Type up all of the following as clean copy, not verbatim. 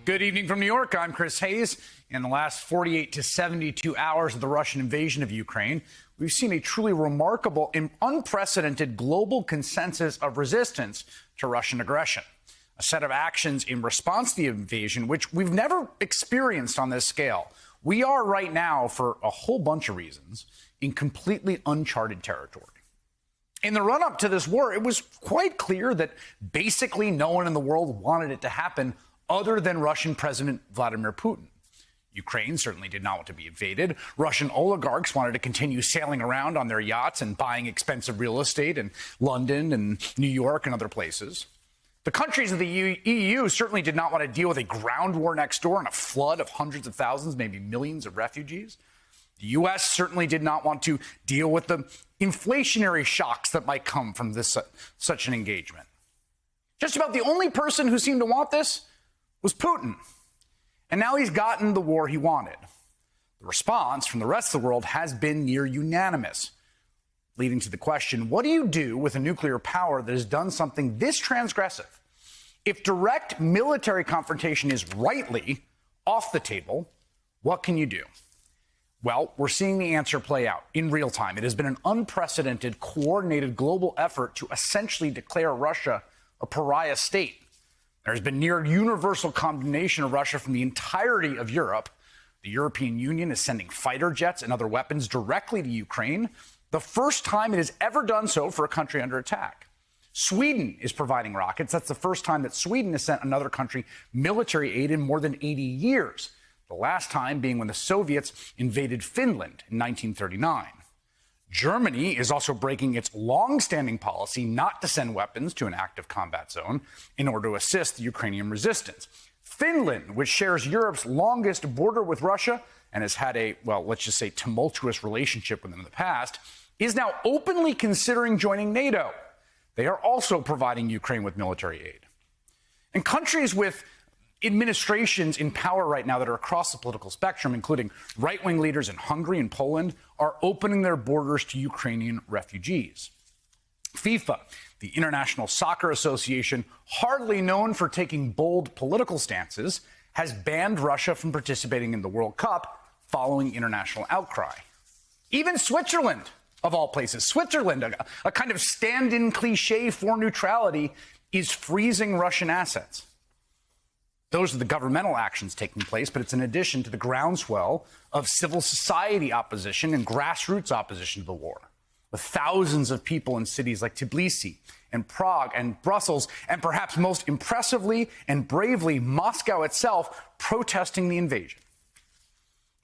Good evening from New York. I'm Chris Hayes. In the last 48 to 72 hours of the Russian invasion of Ukraine, we've seen a truly remarkable and unprecedented global consensus of resistance to Russian aggression. A set of actions in response to the invasion, which we've never experienced on this scale. We are right now, for a whole bunch of reasons, in completely uncharted territory. In the run-up to this war, it was quite clear that basically no one in the world wanted it to happen other than Russian President Vladimir Putin. Ukraine certainly did not want to be invaded. Russian oligarchs wanted to continue sailing around on their yachts and buying expensive real estate in London and New York and other places. The countries of the EU certainly did not want to deal with a ground war next door and a flood of hundreds of thousands, maybe millions of refugees. The U.S. certainly did not want to deal with the inflationary shocks that might come from such an engagement. Just about the only person who seemed to want this was Putin. And now he's gotten the war he wanted. The response from the rest of the world has been near unanimous, leading to the question, what do you do with a nuclear power that has done something this transgressive? If direct military confrontation is rightly off the table, what can you do? Well, we're seeing the answer play out in real time. It has been an unprecedented, coordinated global effort to essentially declare Russia a pariah state. There's been near universal condemnation of Russia from the entirety of Europe. The European Union is sending fighter jets and other weapons directly to Ukraine, the first time it has ever done so for a country under attack. Sweden is providing rockets. That's the first time that Sweden has sent another country military aid in more than 80 years. The last time being when the Soviets invaded Finland in 1939. Germany is also breaking its long-standing policy not to send weapons to an active combat zone in order to assist the Ukrainian resistance. Finland, which shares Europe's longest border with Russia and has had a, well, let's just say tumultuous relationship with them in the past, is now openly considering joining NATO. They are also providing Ukraine with military aid. And countries with administrations in power right now that are across the political spectrum, including right-wing leaders in Hungary and Poland, are opening their borders to Ukrainian refugees. FIFA, the International Soccer Association, hardly known for taking bold political stances, has banned Russia from participating in the World Cup following international outcry. Even Switzerland, of all places, Switzerland, a kind of stand-in cliche for neutrality, is freezing Russian assets. Those are the governmental actions taking place, but it's in addition to the groundswell of civil society opposition and grassroots opposition to the war, with thousands of people in cities like Tbilisi and Prague and Brussels, and perhaps most impressively and bravely, Moscow itself protesting the invasion.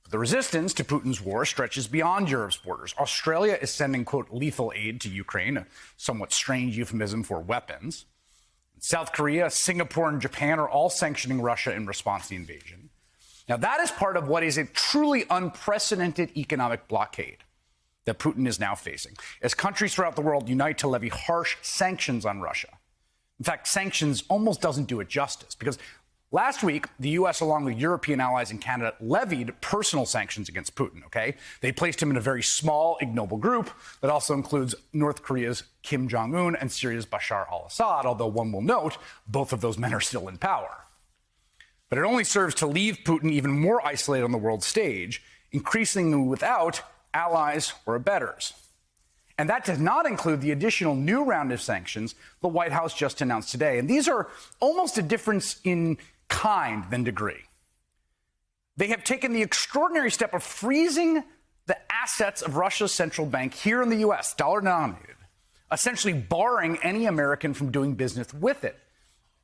But the resistance to Putin's war stretches beyond Europe's borders. Australia is sending, quote, lethal aid to Ukraine, a somewhat strange euphemism for weapons. South Korea, Singapore, and Japan are all sanctioning Russia in response to the invasion. Now, that is part of what is a truly unprecedented economic blockade that Putin is now facing, as countries throughout the world unite to levy harsh sanctions on Russia. In fact, sanctions almost doesn't do it justice, because last week, the U.S., along with European allies and Canada, levied personal sanctions against Putin, okay? They placed him in a very small, ignoble group that also includes North Korea's Kim Jong-un and Syria's Bashar al-Assad, although one will note both of those men are still in power. But it only serves to leave Putin even more isolated on the world stage, increasingly without allies or abettors. And that does not include the additional new round of sanctions the White House just announced today. And these are almost a difference in kind than degree. They have taken the extraordinary step of freezing the assets of Russia's central bank here in the U.S., dollar-denominated, essentially barring any American from doing business with it.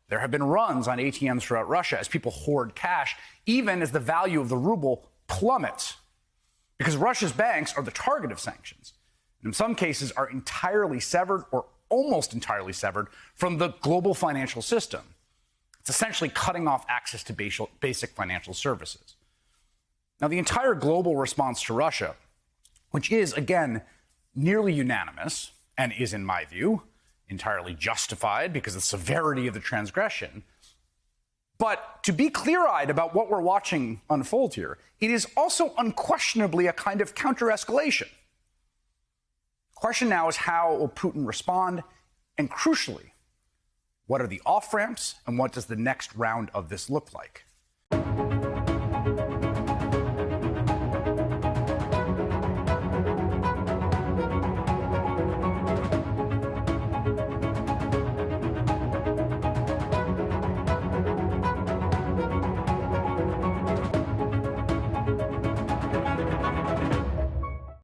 There have been runs on ATMs throughout Russia as people hoard cash, even as the value of the ruble plummets, because Russia's banks are the target of sanctions, and in some cases are entirely severed or almost entirely severed from the global financial system. It's essentially cutting off access to basic financial services. Now, the entire global response to Russia, which is, again, nearly unanimous and is, in my view, entirely justified because of the severity of the transgression. But to be clear-eyed about what we're watching unfold here, it is also unquestionably a kind of counter-escalation. The question now is, how will Putin respond? And crucially, what are the off-ramps and what does the next round of this look like?